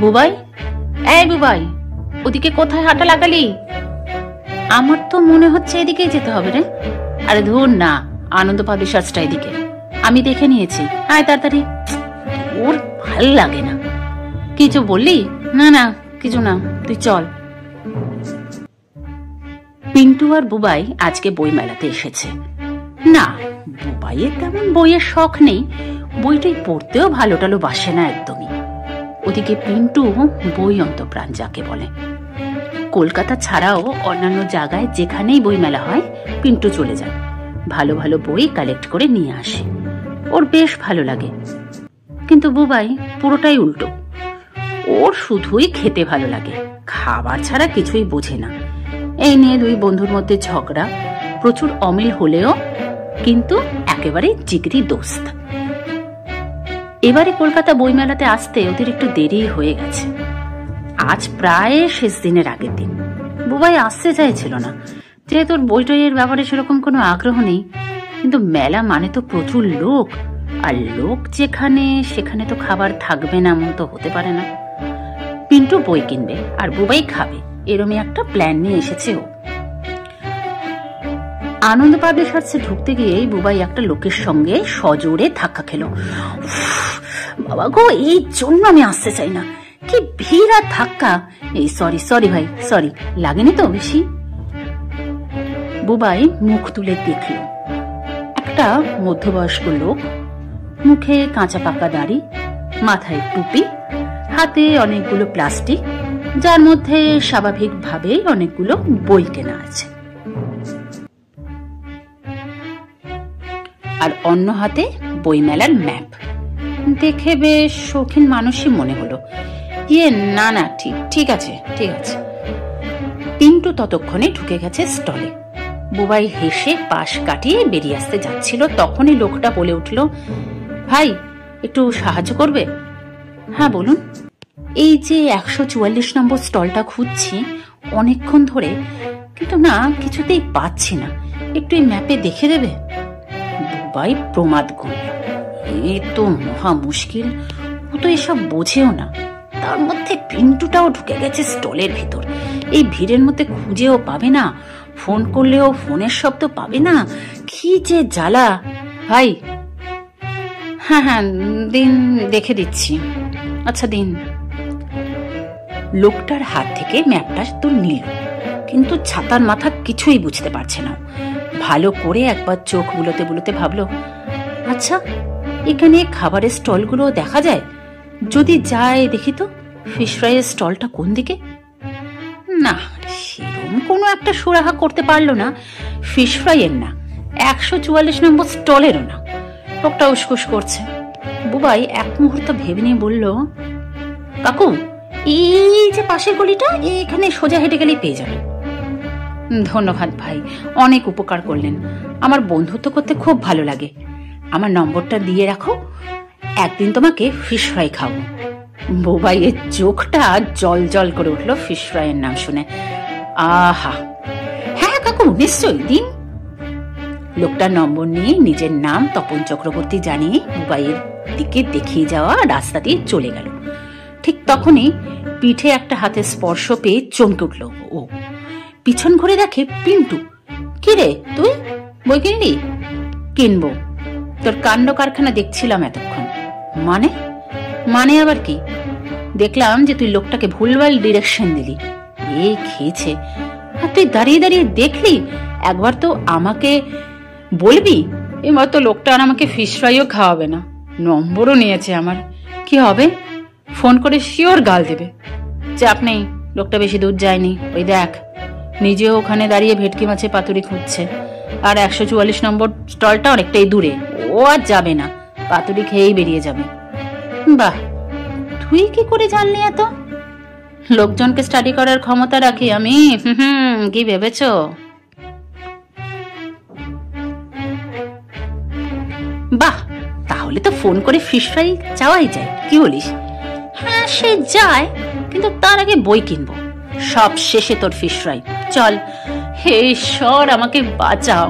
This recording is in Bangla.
বুবাই, এই বুবাই, ওদিকে কোথায় হাঁটা লাগালি? আমার তো মনে হচ্ছে এদিকেই যেতে হবে রে। আরে ধুর না, আনন্দ পাবি সাজটা এদিকে, আমি দেখে নিয়েছি। আয় তাড়াতাড়ি। ওর ভাল লাগে না। কিছু বললি? না না কিছু না, তুই চল। পিন্টু আর বুবাই আজকে বই মেলাতে এসেছে। না, বুবাইয়ের তেমন বইয়ের শখ নেই, বইটাই পড়তেও ভালো টালো বাসে না একদমই। ওদিকে পিন্টু বই অন্তপ্রাণ যাকে বলে। কলকাতা ছাড়াও অন্যান্য জায়গায় যেখানেই বই মেলা হয় পিন্টু চলে যায়, ভালো ভালো বই কালেক্ট করে নিয়ে আসে। ওর বেশ ভালো লাগে। কিন্তু বুবাই পুরোটাই উল্টো। ওর শুধুই খেতে ভালো লাগে, খাবার ছাড়া কিছুই বোঝে না। এই নিয়ে দুই বন্ধুর মধ্যে ঝগড়া, প্রচুর অমিল হলেও কিন্তু একেবারে জিগরি দোস্ত। এবারে কলকাতা বইমেলাতে আসতে ওদের একটু দেরি হয়ে গেছে। আজ প্রায় শেষ দিনের আগের দিন। বুবাই আসতে চাইছিল না, যেহেতু ওর বই টইয়ের ব্যাপারে সেরকম কোনো আগ্রহ নেই। কিন্তু মেলা মানে তো প্রচুর লোক, আর লোক যেখানে সেখানে তো খাবার থাকবে না এমন তো হতে পারে না। পিন্টু বই কিনবে আর বুবাই খাবে, এরমই একটা প্ল্যান নিয়ে এসেছে ও। আনন্দ পাবলিশার্সে ঢুকতে গিয়েই বুবাই একটা লোকের সঙ্গে সজোরে ধাক্কা খেলো। বাবা গো, এই জন্য আমি আসতে চাই না, কি ভিড় আর ধাক্কা। এই সরি ভাই, সরি। লাগেনি তো বেশি? বুবাই মুখ তুলে দেখল একটা মধ্যবয়স্ক লোক, মুখে কাঁচা পাকা দাড়ি, মাথায় টুপি, হাতে অনেকগুলো প্লাস্টিক, যার মধ্যে স্বাভাবিকভাবেই অনেকগুলো বই কেনা আছে, আর অন্য হাতে বইমেলার ম্যাপ। দেখে বেশ শৌখিন মানুষই মনে হলো। না না, ঠিক আছে। পিন্টু ততক্ষণে ঢুকে গেছে স্টলে। বুবাই হেসে পাশ কাটিয়ে বেরিয়ে আসতে যাচ্ছিল, তখনই লোকটা বলে উঠল, ভাই একটু সাহায্য করবে? হ্যাঁ বলুন। এই যে 144 নম্বর স্টলটা খুঁজছি অনেকক্ষণ ধরে, কিন্তু না কিছুতেই পাচ্ছি না, একটু এই ম্যাপে দেখে দেবে? বুবাই প্রমাদ করল, এ তো মহা মুশকিল, ও তো এসব বোঝেও না। তার মধ্যে পিন্টুটাও ঢুকে গেছে স্টলের ভিতর। এই ভিড়ের মধ্যে খুঁজেও পাবে না, ফোন করলেও ফোনের শব্দ পাবে না, কি যে জ্বালা। ভাই, হ্যাঁ দিন, দেখে দিচ্ছি। আচ্ছা দিন। লোকটার হাত থেকে ম্যাপটা তো নিল, কিন্তু ছাতার মাথা কিছুই বুঝতে পারছে না। ভালো করে একবার চোখ বুলোতে বুলোতে ভাবলো, আচ্ছা এখানে খাবারের স্টলগুলো দেখা যায়? যদি যায় দেখি তো ফিশ ফ্রাইয়ের স্টলটা কোন দিকে। না, সেরকম কোনো একটা সুরাহা করতে পারলো না। ফিশ ফ্রাইয়ের না, 144 নম্বর স্টলেরও না। লোকটা উসকুস করছে। বুবাই এক মুহূর্ত ভেবে নিয়ে বলল, কাকু এই যে পাশের গলিটা, এখানে সোজা হেঁটে গেলেই পেয়ে যাবে। ধন্যবাদ ভাই, অনেক উপকার করলেন। আমার বন্ধুত্ব করতে খুব ভালো লাগে। আমার নম্বরটা দিয়ে রাখো, একদিন তোমাকে ফিশ ফ্রাই খাবো। বুবাইয়ের চোখটা জল জল করে উঠলো ফিশ ফ্রাইয়ের নাম শুনে। আহা, হ্যাঁ কাকু নিশ্চয়ই দিন। লোকটার নম্বর নিয়ে নিজের নাম তপন চক্রবর্তী জানিয়ে বুবাইয়ের দিকে দেখিয়ে যাওয়া রাস্তা দিয়ে চলে গেল। ঠিক তখনই পিঠে একটা হাতের স্পর্শ পেয়ে চমকে উঠল ও। পিছন ঘুরে দেখে পিন্টু। কি রে তুই, বই কিনলি? কিনবো, তোর কাণ্ড কারখানা দেখছিলাম এতক্ষণ। মানে আবার কি? দেখলাম যে তুই লোকটাকে ভুলভাল ডিরেকশন দিলি। এই খেয়েছে। আর তুই দাঁড়িয়ে দাঁড়িয়ে দেখলি, একবার তো আমাকে বলবি। এবার তো লোকটা আর আমাকে ফিশ ফ্রাইও খাওয়াবে না, নম্বরও নিয়েছে আমার। কি হবে? ফোন করে শিওর গাল দেবে। চাপ নেই, লোকটা বেশি দূর যায়নি। ওই দেখ, নিজেও ওখানে দাঁড়িয়ে ভেটকি মাছে পাতুরি খুঁজছে, আর 144 নম্বর স্টলটা অনেকটাই দূরে। ও আর যাবে না, পাতুরি খেয়েই বেরিয়ে যাবে। বাহ, তুই কি করে জানলি এত? লোকজনকে স্টাডি করার ক্ষমতা রাখি আমি। কি ভেবেছ? বাহ, তাহলে তো ফোন করে ফিশ ফ্রাই চাওয়াই যায়, কি বলিস? হ্যাঁ সে যায়, কিন্তু তার আগে বই কিনবো। সব শেষে তোর ফিশ ফ্রাই। চল, হে ঈশ্বর আমাকে বাঁচাও।